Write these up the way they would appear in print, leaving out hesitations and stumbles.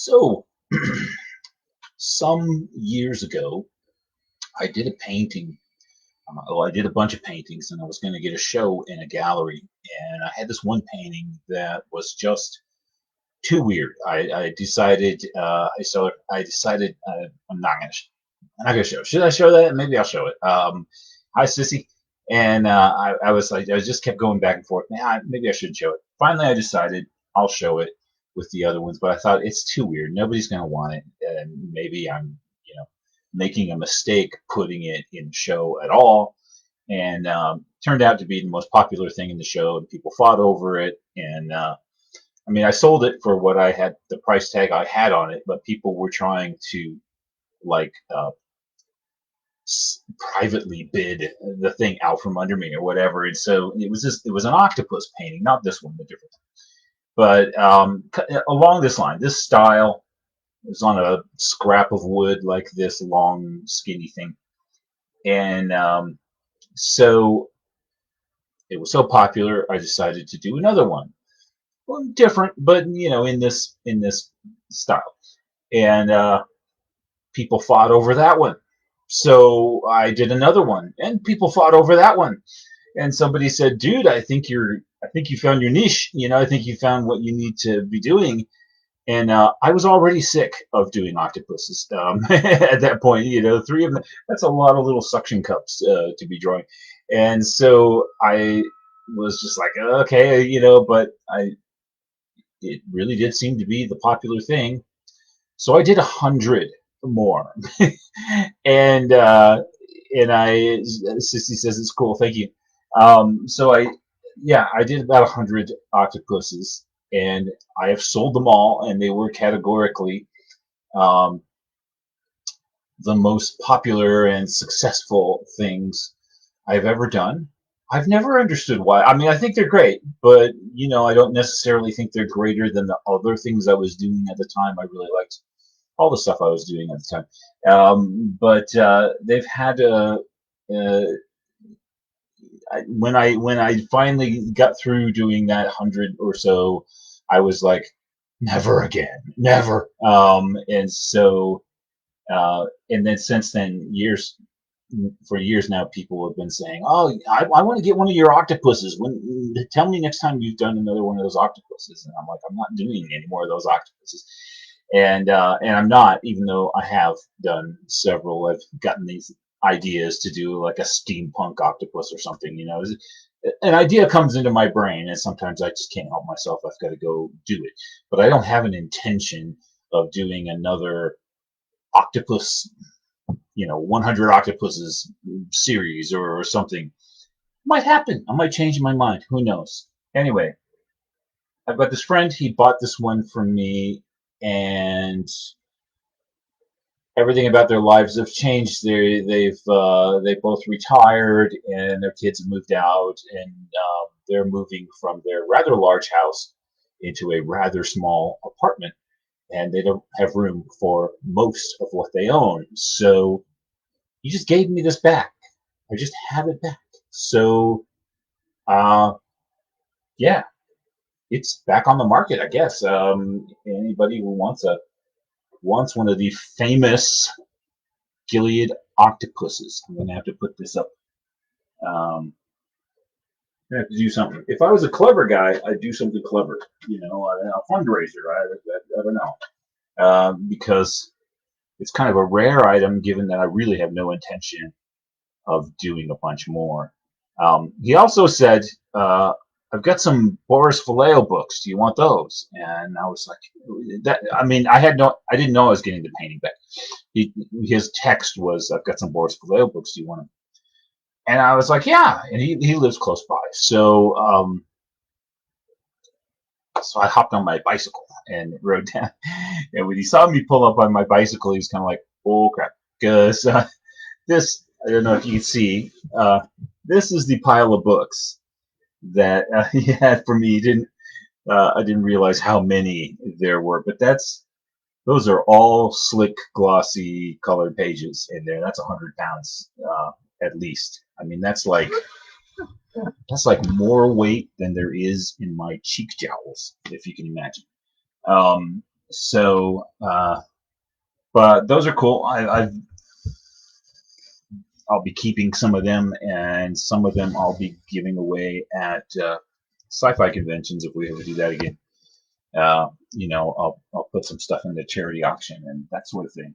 So, some years ago, I did a painting. I did a bunch of paintings, and I was going to get a show in a gallery. And I had this one painting that was just too weird. I decided. I decided I'm not going to show. Should I show that? Maybe I'll show it. Hi, sissy. And I was like, I just kept going back and forth. Maybe I shouldn't show it. Finally, I decided I'll show it with the other ones, but I thought it's too weird. Nobody's going to want it, and maybe I'm, making a mistake putting it in the show at all. And turned out to be the most popular thing in the show, and people fought over it. And I mean, I sold it for what I had, the price tag I had on it, but people were trying to like privately bid the thing out from under me or whatever. And so it was an octopus painting, not this one, the different one. But along this line, this style was on a scrap of wood like this long, skinny thing. And so it was so popular, I decided to do another one. Well, different, but in this style. And people fought over that one. So I did another one, and people fought over that one. And somebody said, "Dude, I think you found your niche. I think you found what you need to be doing." And I was already sick of doing octopuses at that point. Three of them. That's a lot of little suction cups to be drawing. And so I was just like, okay, but it really did seem to be the popular thing. So I did 100 more, and Sissy says it's cool. Thank you. So yeah, I did about 100 octopuses, and I have sold them all, and they were categorically um, the most popular and successful things I've ever done. I've never understood why. I mean, I think they're great, but I don't necessarily think they're greater than the other things I was doing at the time. I really liked all the stuff I was doing at the time. But they've had uh, when I finally got through doing that 100 or so, I was like, never again, never. And so and then since then, for years now, people have been saying, "Oh, I want to get one of your octopuses. Tell me next time you've done another one of those octopuses." And I'm like, I'm not doing any more of those octopuses, and I'm not, even though I have done several. I've gotten these ideas to do like a steampunk octopus or something. An idea comes into my brain, and sometimes I just can't help myself. I've got to go do it, but I don't have an intention of doing another octopus 100 octopuses series or something. Might happen. I might change my mind. Who knows? Anyway, I've got this friend. He bought this one from me, and everything about their lives have changed. They both retired, and their kids have moved out, and they're moving from their rather large house into a rather small apartment, and they don't have room for most of what they own. So he just gave me this back. I just have it back. So, uh, yeah, it's back on the market, I guess. Anybody who wants one of the famous Gilead octopuses, I'm gonna have to put this up. I have to do something. If I was a clever guy, I'd do something clever. A fundraiser. I don't know, because it's kind of a rare item, given that I really have no intention of doing a bunch more. He also said, "I've got some Boris Vallejo books. Do you want those?" And I was like, "That." I mean, I didn't know I was getting the painting back. His text was, "I've got some Boris Vallejo books. Do you want them?" And I was like, "Yeah." And he lives close by, so I hopped on my bicycle and rode down. And when he saw me pull up on my bicycle, he was kind of like, "Oh crap," because this, I don't know if you can see, this is the pile of books that he had for me. I didn't realize how many there were, but those are all slick, glossy, colored pages in there. That's 100 pounds at least. I mean, that's like more weight than there is in my cheek jowls, if you can imagine. Um, So, but those are cool. I'll be keeping some of them, and some of them I'll be giving away at sci-fi conventions if we ever do that again. I'll put some stuff in the charity auction and that sort of thing.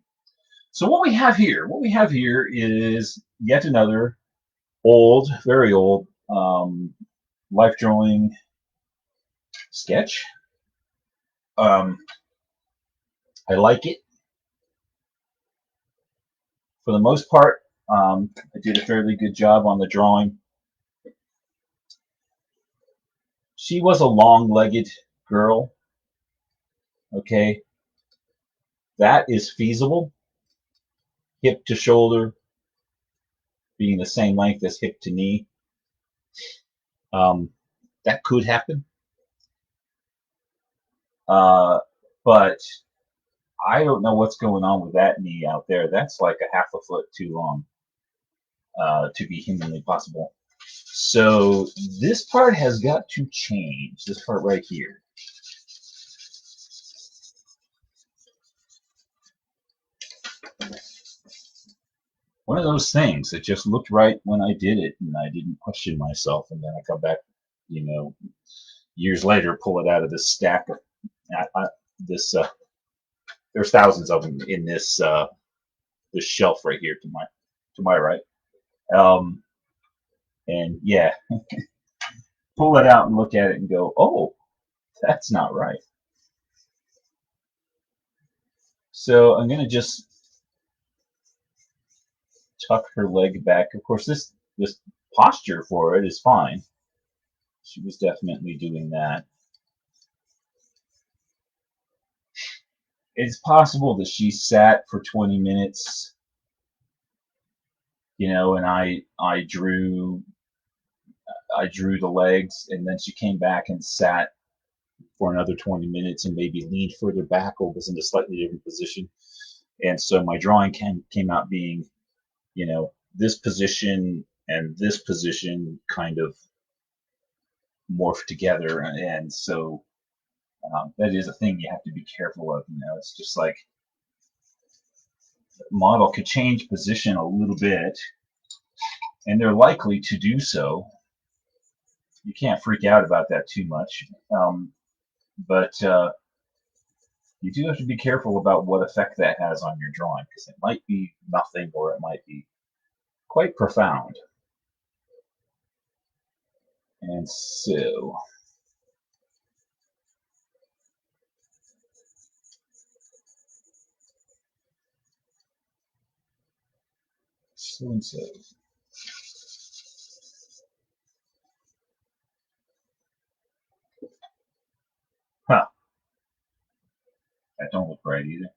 So what we have here is yet another old, very old life drawing sketch. I like it for the most part. I did a fairly good job on the drawing. She was a long-legged girl. Okay, that is feasible. Hip to shoulder being the same length as hip to knee. Um, that could happen. But I don't know what's going on with that knee out there. That's like a half a foot too long to be humanly possible. So this part has got to change. This part right here. One of those things that just looked right when I did it, and I didn't question myself. And then I come back, years later, pull it out of this stack of this. There's thousands of them in this shelf right here to my right. Um, and yeah, pull it out and look at it and go, oh, that's not right. So I'm gonna just tuck her leg back. Of course, this posture for it is fine. She was definitely doing that. It's possible that she sat for 20 minutes, and I drew the legs, and then she came back and sat for another 20 minutes and maybe leaned further back or was in a slightly different position. And so my drawing came out being, this position and this position kind of morphed together. And so that is a thing you have to be careful of. It's just like the model could change position a little bit, and they're likely to do so. You can't freak out about that too much. But you do have to be careful about what effect that has on your drawing, because it might be nothing or it might be quite profound. And so and so. Huh, that don't look right either.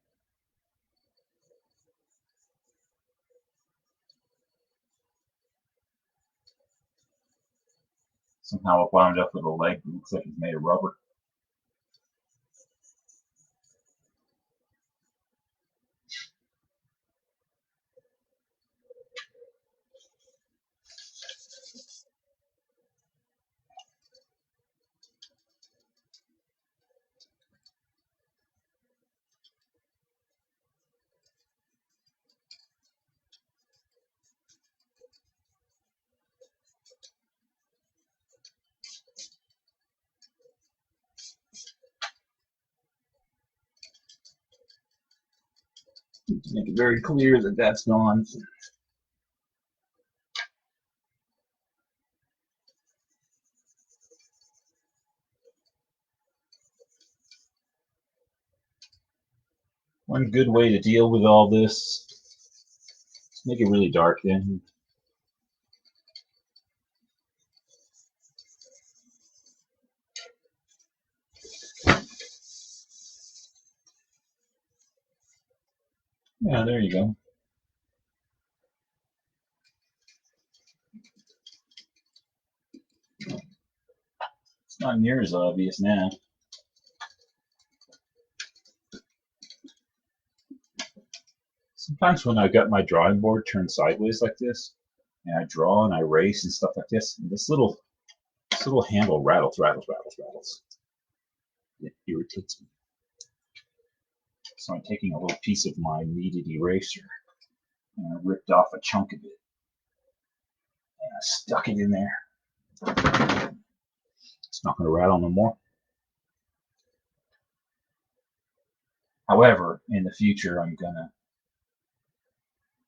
Somehow it wound up with a leg that looks like it's made of rubber. Make it very clear that that's gone. One good way to deal with all this is make it really dark then. Yeah, there you go. It's not near as obvious now. Sometimes when I've got my drawing board turned sideways like this, and I draw and I erase and stuff like this, and this little handle rattles. It irritates me. So I'm taking a little piece of my kneaded eraser, and I ripped off a chunk of it, and I stuck it in there. It's not going to rattle no more. However, in the future, I'm going to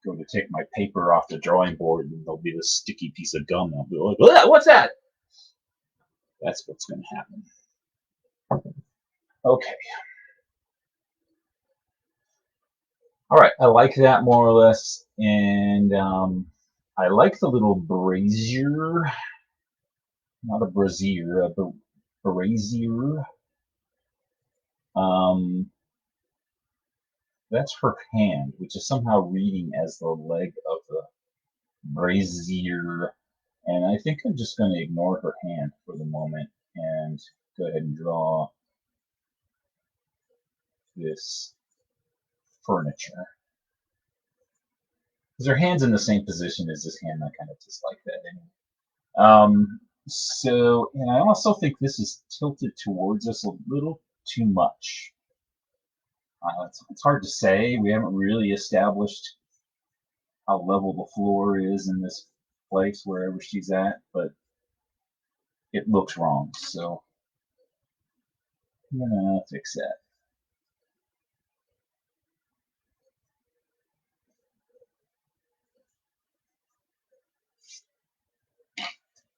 go to take my paper off the drawing board, and there'll be this sticky piece of gum. I'll be like, what's that? That's what's going to happen. Okay. All right, I like that more or less, and I like the little brazier, not a brazier, a brazier. That's her hand, which is somehow reading as the leg of the brazier, and I think I'm just going to ignore her hand for the moment and go ahead and draw this furniture. Because her hand's in the same position as this hand, I kind of dislike that anyway. So, and I also think this is tilted towards us a little too much. It's hard to say. We haven't really established how level the floor is in this place, wherever she's at, but it looks wrong. So I'm gonna fix that.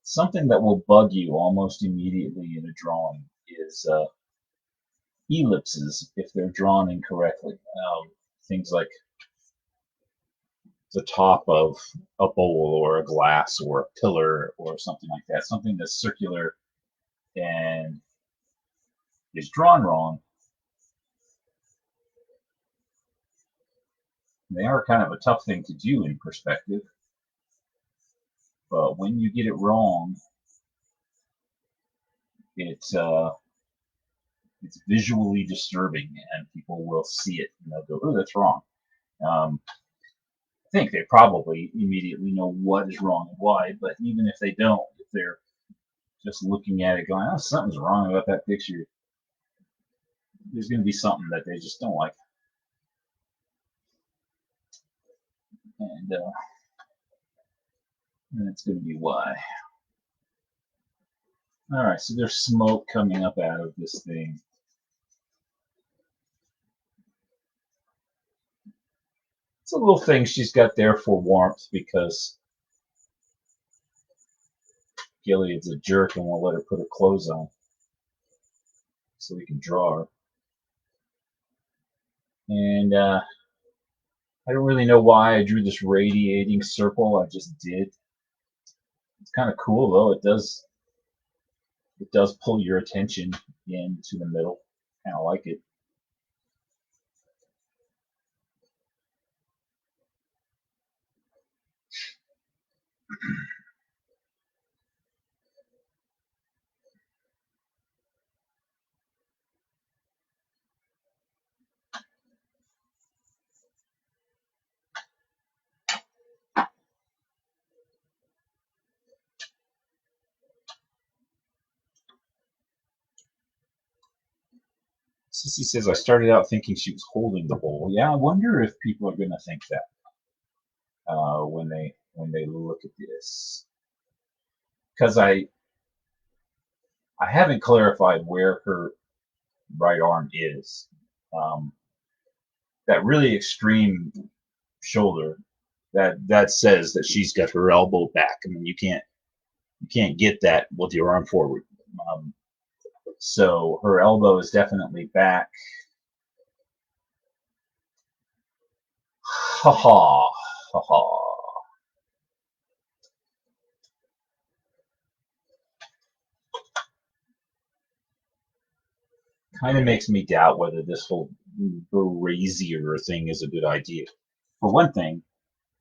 Something that will bug you almost immediately in a drawing is ellipses if they're drawn incorrectly. Things like the top of a bowl or a glass or a pillar or something like that. Something that's circular and is drawn wrong. They are kind of a tough thing to do in perspective, but when you get it wrong, it's visually disturbing, and people will see it and they'll go, "Oh, that's wrong." I think they probably immediately know what is wrong and why, but even if they don't, if they're just looking at it going, "Oh, something's wrong about that picture," there's going to be something that they just don't like, and that's going to be why. All right, so there's smoke coming up out of this thing. It's a little thing she's got there for warmth because Gilead's a jerk and won't let her put her clothes on so we can draw her. And I don't really know why I drew this radiating circle. I just did. It's kind of cool though. It does pull your attention into the middle. Kind of like it. Sissy says I started out thinking she was holding the bowl. Yeah, I wonder if people are going to think that when they look at this, because I haven't clarified where her right arm is. That really extreme shoulder that says that she's got her elbow back. I mean, you can't get that with your arm forward. So her elbow is definitely back. Ha ha ha ha. Kind of makes me doubt whether this whole brazier thing is a good idea. For one thing,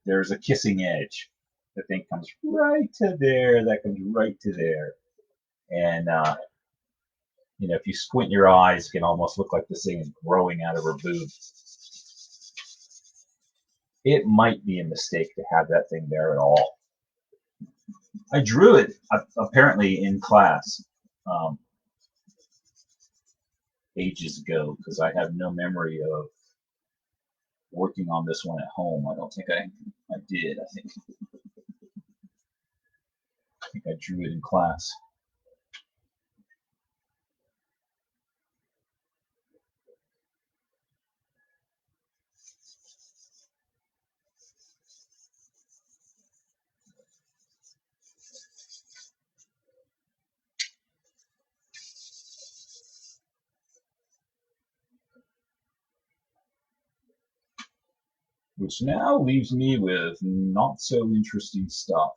there's a kissing edge. The thing comes right to there. That comes right to there. And if you squint your eyes, it can almost look like this thing is growing out of her boob. It might be a mistake to have that thing there at all. I drew it apparently in class. ages ago because I have no memory of working on this one at home. I don't think I did. I think I drew it in class. Which now leaves me with not so interesting stuff.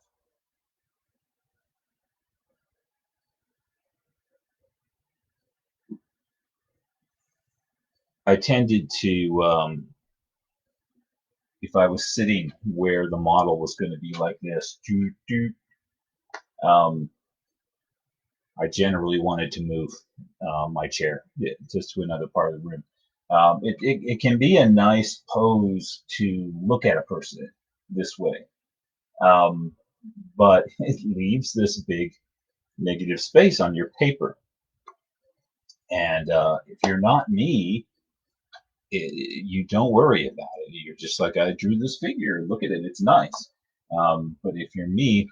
I tended to, if I was sitting where the model was going to be like this, um, I generally wanted to move my chair just to another part of the room. It can be a nice pose to look at a person this way, um, but it leaves this big negative space on your paper. And if you're not me, you don't worry about it. You're just like, I drew this figure. Look at it. It's nice. But if you're me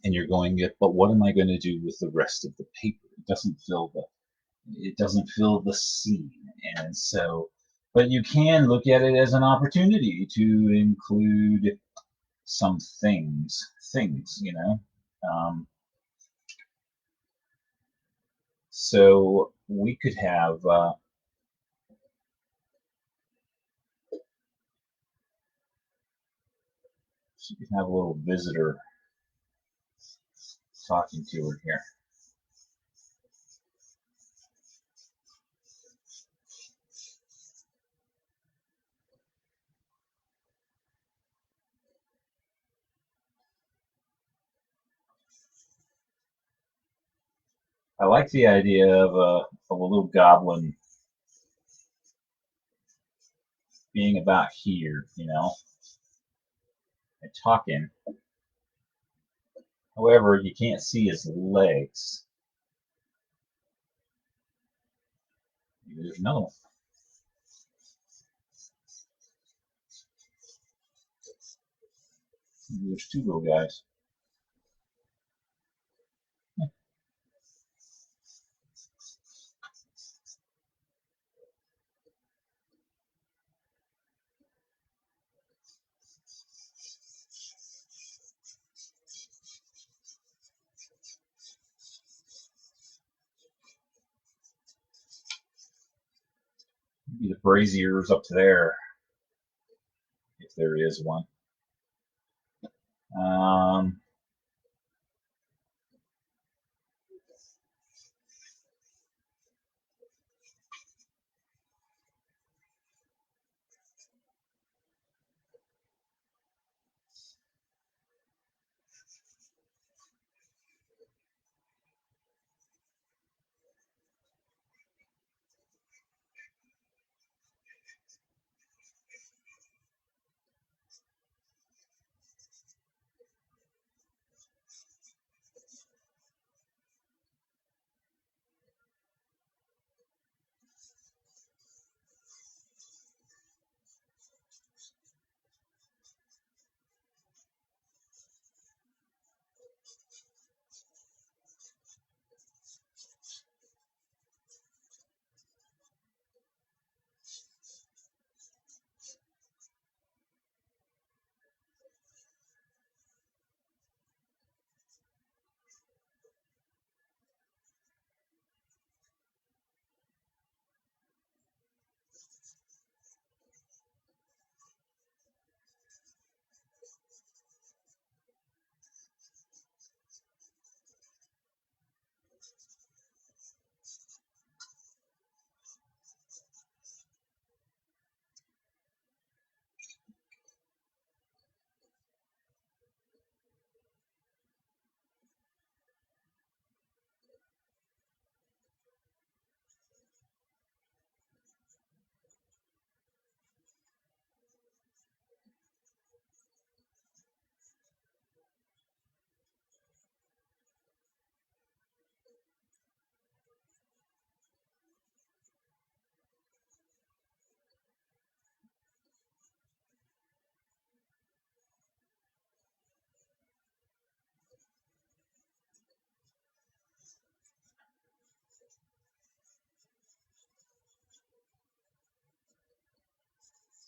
and you're going, but what am I going to do with the rest of the paper? It doesn't fill the scene. And so, but you can look at it as an opportunity to include some things. Um, so we could have she could have a little visitor talking to her here. I like the idea of a little goblin being about here, and talking. However, you can't see his legs. There's another one. There's two little guys. Maybe the braziers up there, if there is one. Um,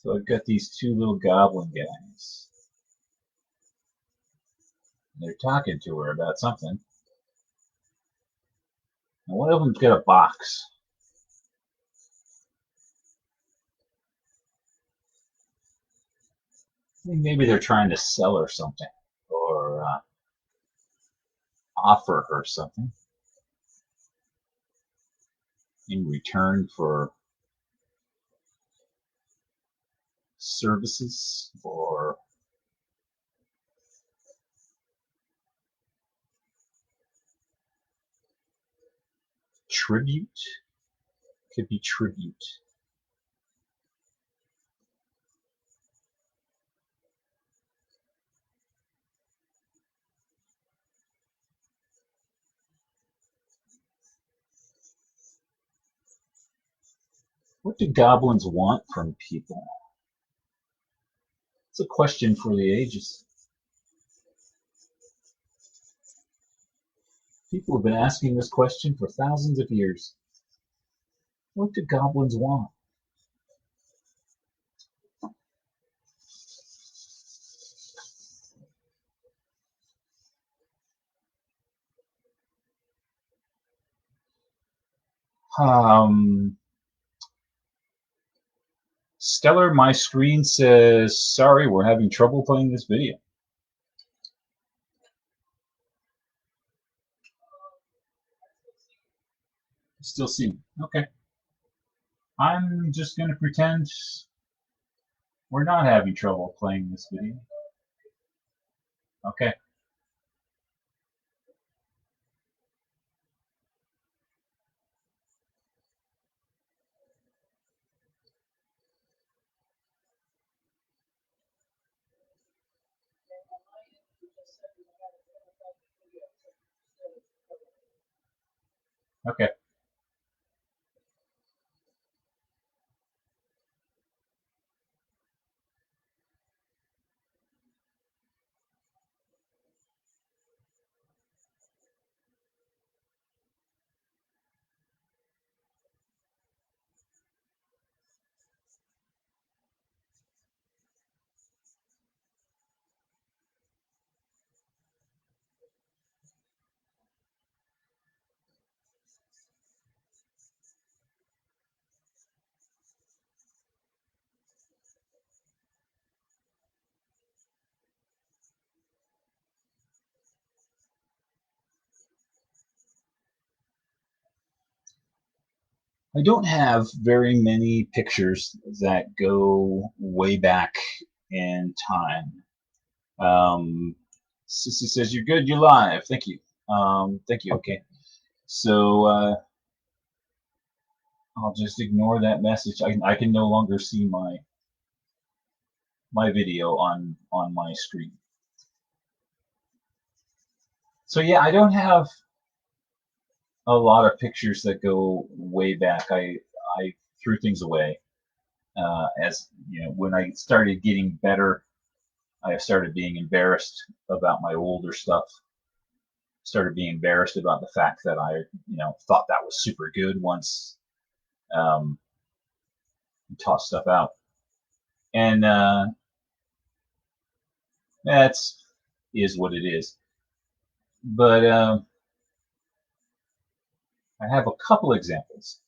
So I've got these two little goblin guys. They're talking to her about something. And one of them's got a box. I think maybe they're trying to sell her something or offer her something in return for services or tribute. Could be tribute. What do goblins want from people? It's a question for the ages. People have been asking this question for thousands of years. What do goblins want? Stellar, my screen says, sorry, we're having trouble playing this video. Still see me. Okay. I'm just going to pretend we're not having trouble playing this video. Okay. Okay. I don't have very many pictures that go way back in time. Sissy says, you're good, you're live. Thank you. Thank you. Okay. So I'll just ignore that message. I can no longer see my video on my screen. So yeah, I don't have a lot of pictures that go way back. I threw things away as you know when I started getting better. I started being embarrassed about my older stuff. Started being embarrassed about the fact that I thought that was super good once um, tossed stuff out, and that's is what it is. But I have a couple examples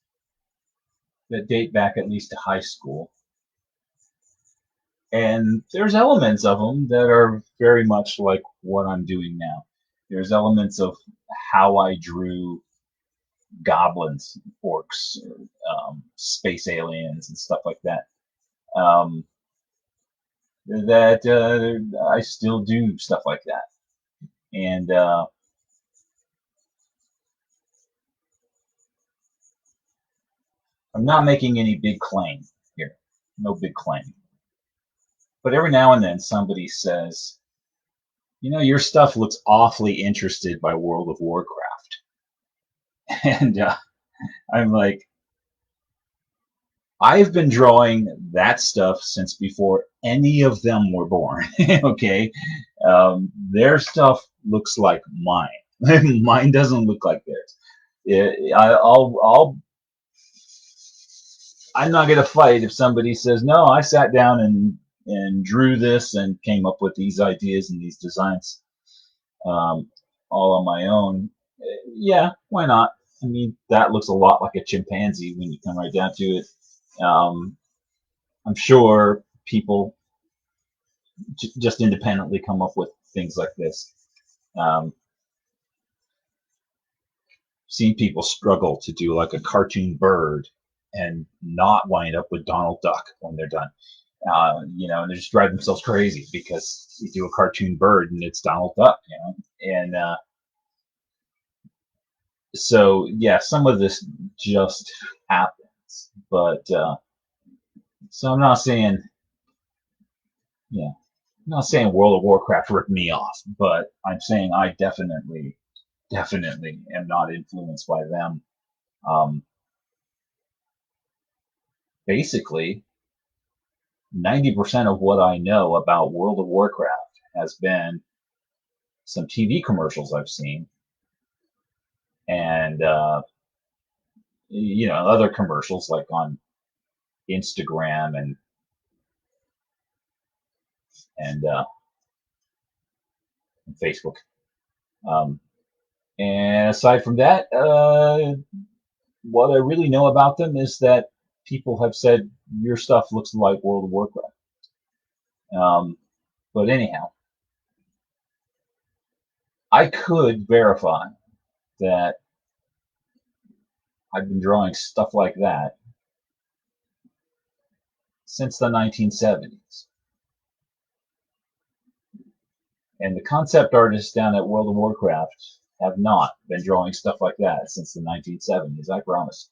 that date back at least to high school. And there's elements of them that are very much like what I'm doing now. There's elements of how I drew goblins, orcs, space aliens, and stuff like that. That I still do stuff like that. And I'm not making any big claim here. No big claim. But every now and then somebody says, your stuff looks awfully interested by World of Warcraft. And I'm like, I've been drawing that stuff since before any of them were born. Okay, their stuff looks like mine. Mine doesn't look like theirs. I'll I'm not going to fight if somebody says, no, I sat down and drew this and came up with these ideas and these designs um, all on my own. Yeah, why not? I mean, that looks a lot like a chimpanzee when you come right down to it. Um, I'm sure people just independently come up with things like this. Um, seen people struggle to do like a cartoon bird and not wind up with Donald Duck when they're done. And they just drive themselves crazy because you do a cartoon bird and it's Donald Duck, And so, yeah, some of this just happens. But so yeah, I'm not saying World of Warcraft ripped me off, but I'm saying I definitely am not influenced by them. Um, Basically, 90% of what I know about World of Warcraft has been some TV commercials I've seen and other commercials like on Instagram and Facebook. Um, and aside from that, what I really know about them is that people have said your stuff looks like World of Warcraft. Um, but anyhow, I could verify that I've been drawing stuff like that since the 1970s. And the concept artists down at World of Warcraft have not been drawing stuff like that since the 1970s, I promise.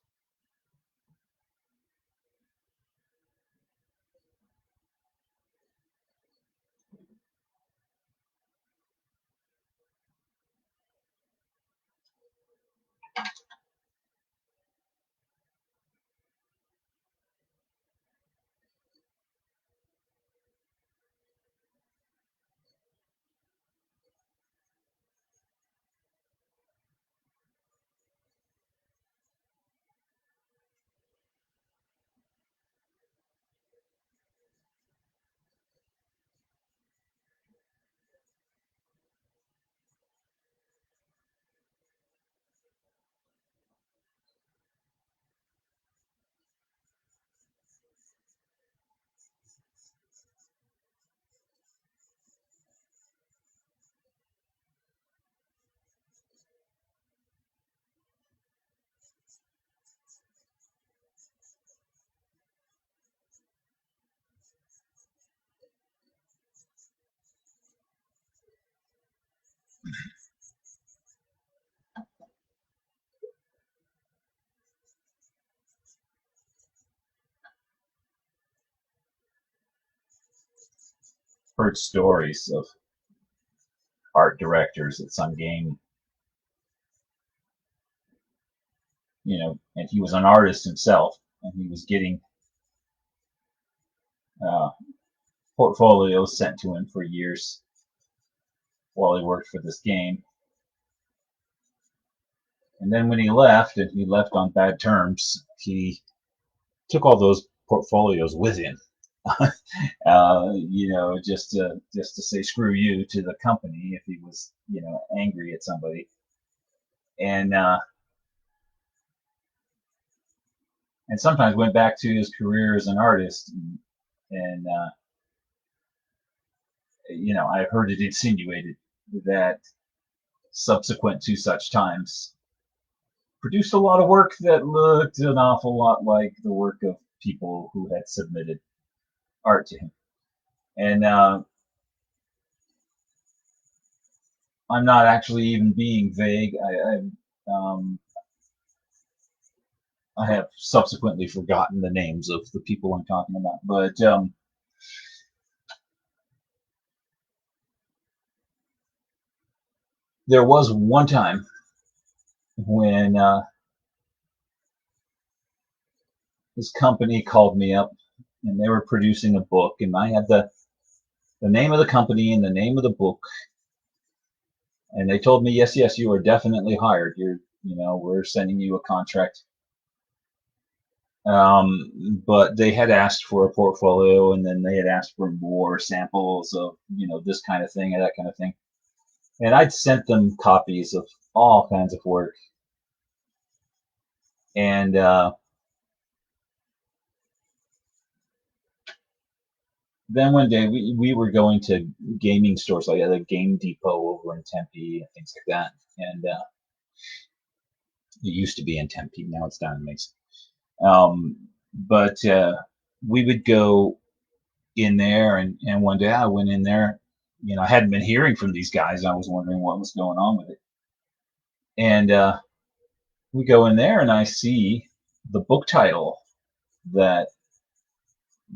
Heard stories of art directors at some game, and he was an artist himself, and he was getting uh, portfolios sent to him for years while he worked for this game. And then when he left, and he left on bad terms, he took all those portfolios with him. Just to say screw you to the company if he was, angry at somebody. And sometimes went back to his career as an artist, and I heard it insinuated that subsequent to such times produced a lot of work that looked an awful lot like the work of people who had submitted art to him. And I'm not actually even being vague. I have subsequently forgotten the names of the people I'm talking about, but there was one time when this company called me up and they were producing a book, and I had the name of the company and the name of the book, and they told me, yes, you are definitely hired. We're sending you a contract. But they had asked for a portfolio, and then they had asked for more samples of, this kind of thing and that kind of thing. And I'd sent them copies of all kinds of work. And then one day we were going to gaming stores, like at a Game Depot over in Tempe and things like that. And it used to be in Tempe, now it's down in Mesa. But we would go in there, and one day I went in there. I hadn't been hearing from these guys. I was wondering what was going on with it. And we go in there, and I see the book title that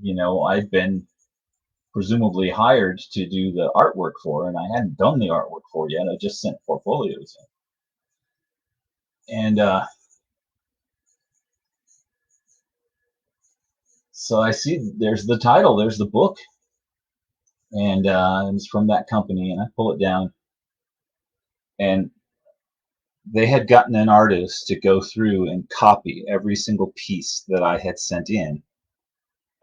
I'd been presumably hired to do the artwork for, and I hadn't done the artwork for yet. I just sent portfolios in. And so I see there's the title, there's the book, and it's from that company, and I pull it down, and they had gotten an artist to go through and copy every single piece that I had sent in,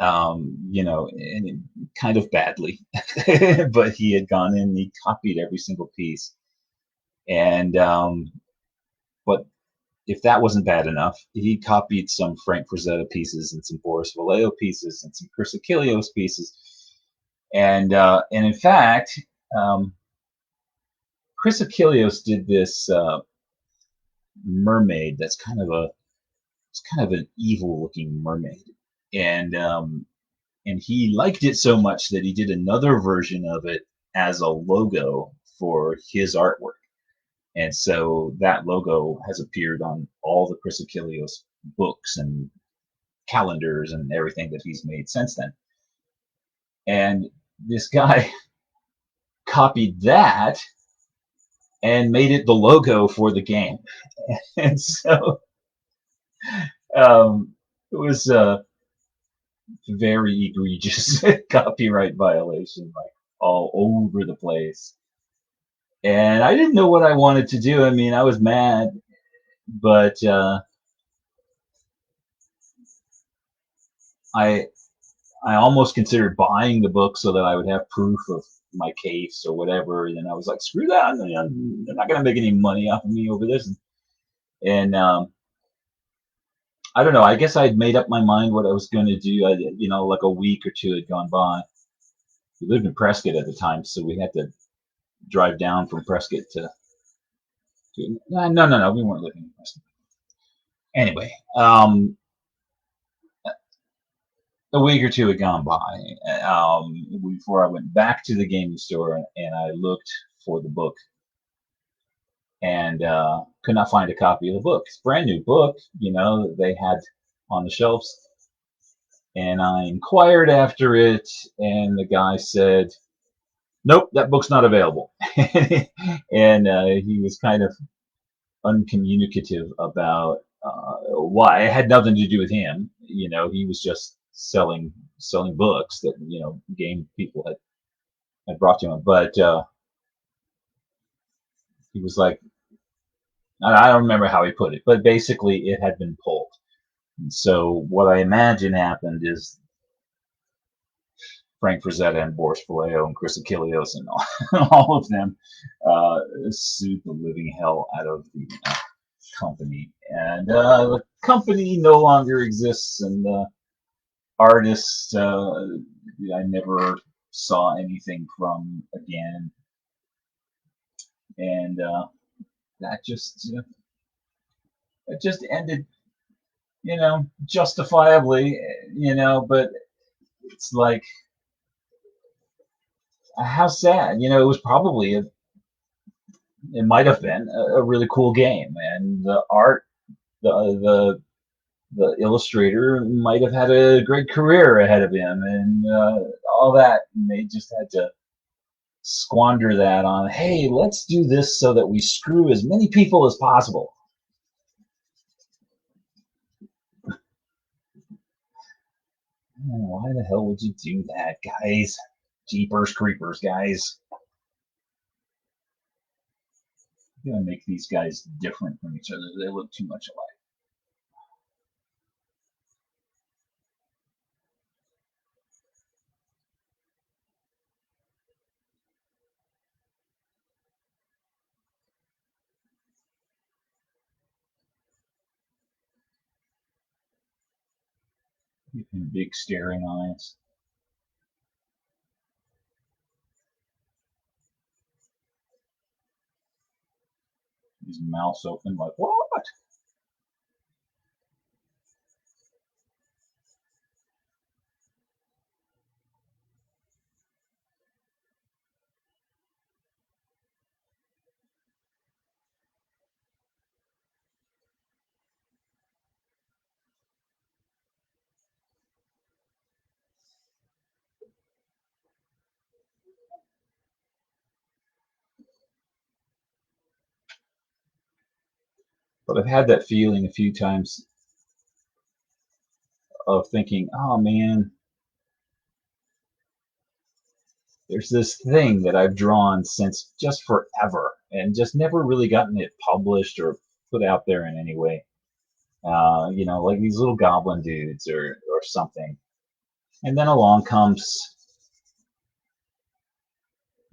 and kind of badly, but he had gone in and he copied every single piece. And but if that wasn't bad enough, he copied some Frank Frazetta pieces and some Boris Vallejo pieces and some Chris Achilleos pieces. And in fact, um, Chris Achilleos did this mermaid that's kind of an evil looking mermaid. And he liked it so much that he did another version of it as a logo for his artwork. And so that logo has appeared on all the Chris Achilleos books and calendars and everything that he's made since then. And this guy copied that and made it the logo for the game. And so it was a very egregious copyright violation, like all over the place. And I didn't know what I wanted to do. I mean, I was mad, but I I almost considered buying the book so that I would have proof of my case or whatever. And then I was like, screw that! They're not going to make any money off of me over this. And I don't know. I guess I'd made up my mind what I was going to do. Like a week or two had gone by. We lived in Prescott at the time, so we had to drive down from Prescott no, we weren't living in Prescott. Anyway, a week or two had gone by before I went back to the gaming store and I looked for the book and could not find a copy of the book. It's a brand new book, that they had on the shelves. And I inquired after it, and the guy said, "Nope, that book's not available." And he was kind of uncommunicative about why. It had nothing to do with him. He was just selling books that game people had brought to him. But he was like, I don't remember how he put it, but basically it had been pulled. And so what I imagine happened is Frank Frazetta and Boris Vallejo and Chris Achilleos and all of them sued the living hell out of the company. And the company no longer exists, and the artist I never saw anything from again. And that just ended, justifiably, but it's like, how sad. It was probably it might have been a really cool game, and the art, the the illustrator might have had a great career ahead of him, and all that. And they just had to squander that on, hey, let's do this so that we screw as many people as possible. Why the hell would you do that, guys? Jeepers creepers, guys. You gotta make these guys different from each other. They look too much alike. Big staring eyes. His mouth open like, what? But I've had that feeling a few times of thinking, oh man, there's this thing that I've drawn since just forever and just never really gotten it published or put out there in any way. Like these little goblin dudes or something. And then along comes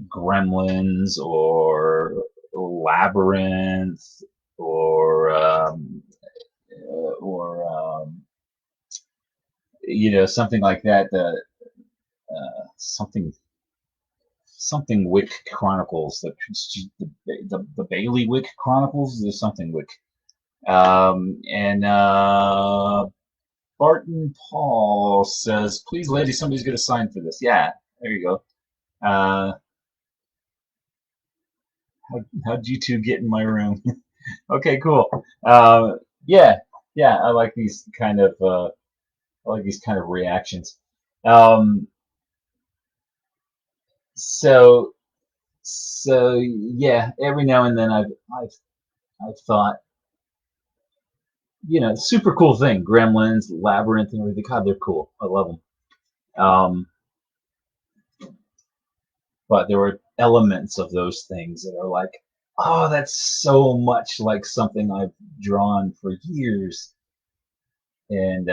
Gremlins or Labyrinth or or something like that. Something Wick Chronicles, the Bailey Wick Chronicles. There's something Wick. And Barton Paul says, "Please, lady, somebody's going to sign for this." Yeah, there you go. Uh, how'd you two get in my room? Okay, cool. Yeah, yeah, I like these kind of reactions. Um, so yeah, every now and then I've thought, super cool thing. Gremlins, Labyrinth, and everything. God, they're cool. I love them. But there were elements of those things that are like, oh, that's so much like something I've drawn for years. And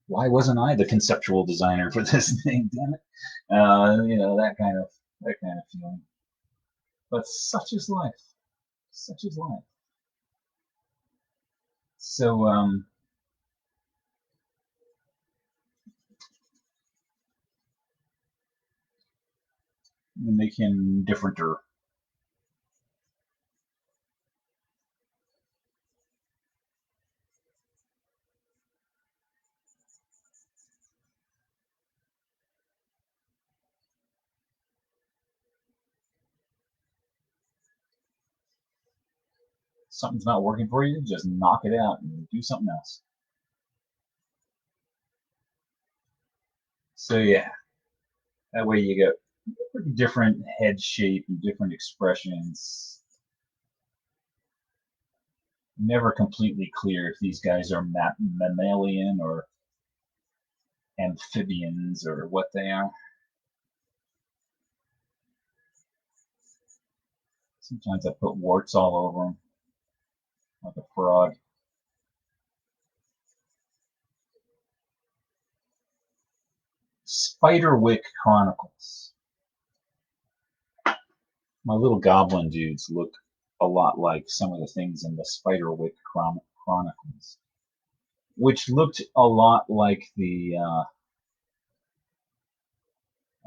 why wasn't I the conceptual designer for this thing? Damn it. That kind of feeling. But such is life. Such is life. So I'm gonna make him differenter. Something's not working for you, just knock it out and do something else. So yeah, that way you get pretty different head shape and different expressions. Never completely clear if these guys are mammalian or amphibians or what they are. Sometimes I put warts all over them, like a frog. Spiderwick Chronicles. My little goblin dudes look a lot like some of the things in the Spiderwick Chronicles, which looked a lot like the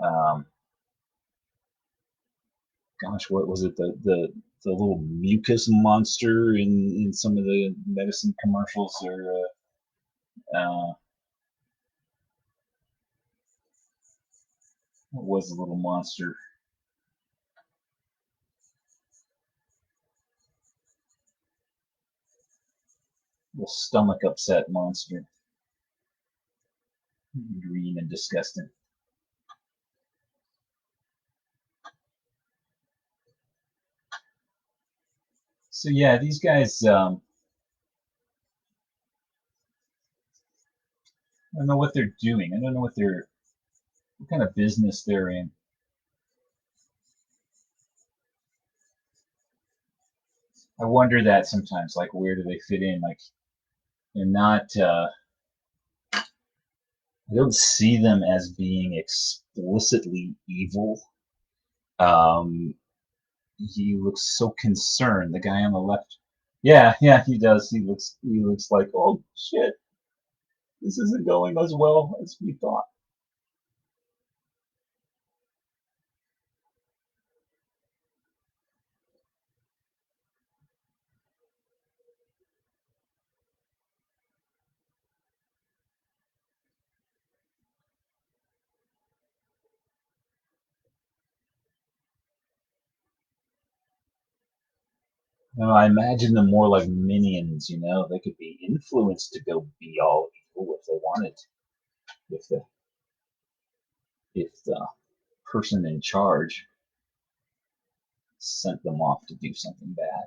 um, gosh, what was it? The little mucus monster in some of the medicine commercials, or what was the little monster? The stomach upset monster, green and disgusting. So yeah, these guys. I don't know what they're doing. I don't know what kind of business they're in. I wonder that sometimes, like where do they fit in? Like they're not. I don't see them as being explicitly evil. Um, he looks so concerned. The guy on the left. Yeah, yeah, he does. He looks like, oh shit. This isn't going as well as we thought. I imagine them more like minions, they could be influenced to go be all evil if they wanted, if the person in charge sent them off to do something bad.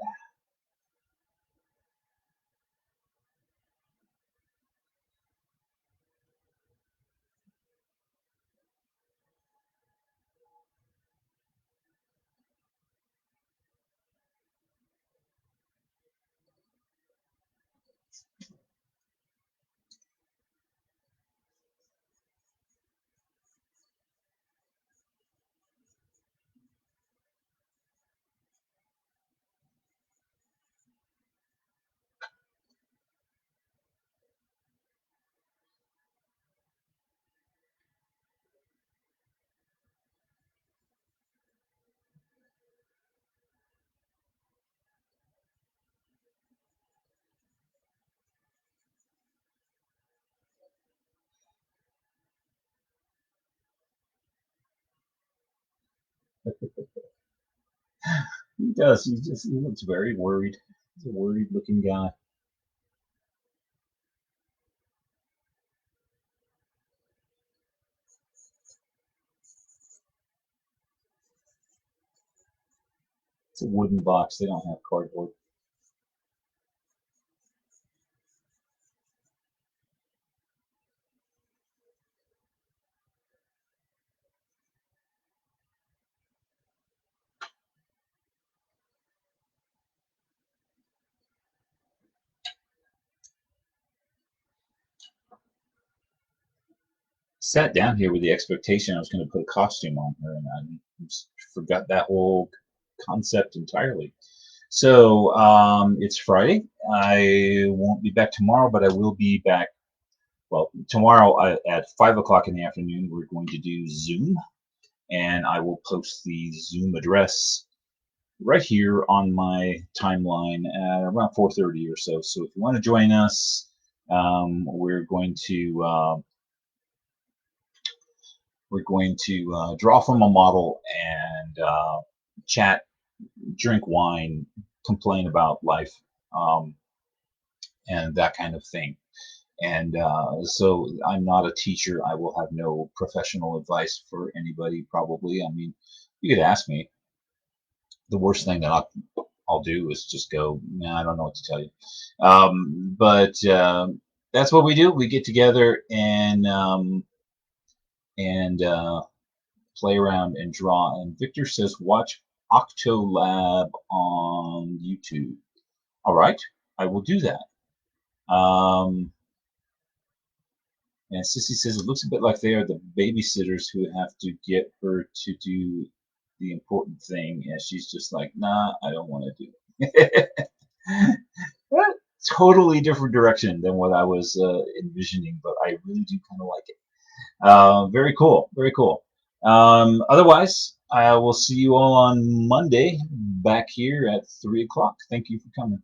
He does. He looks very worried. He's a worried looking guy. It's a wooden box. They don't have cardboard. Sat down here with the expectation I was going to put a costume on her, and I just forgot that whole concept entirely. So it's Friday. I won't be back tomorrow, but I will be back. Well, tomorrow at 5 o'clock in the afternoon, we're going to do Zoom, and I will post the Zoom address right here on my timeline at around 4:30 or so. So if you want to join us, we're going to draw from a model and chat, drink wine, complain about life, um, and that kind of thing. And so I'm not a teacher. I will have no professional advice for anybody, probably. I mean, you could ask me. The worst thing that I'll do is just go, nah, I don't know what to tell you. But that's what we do. We get together and play around and draw. And Victor says, watch Octolab on YouTube. All right, I will do that. And Sissy says it looks a bit like they are the babysitters who have to get her to do the important thing, and she's just like, nah, I don't want to do it. Totally different direction than what I was envisioning, but I really do kind of like it. Very cool, very cool. Otherwise, I will see you all on Monday back here at 3 o'clock. Thank you for coming.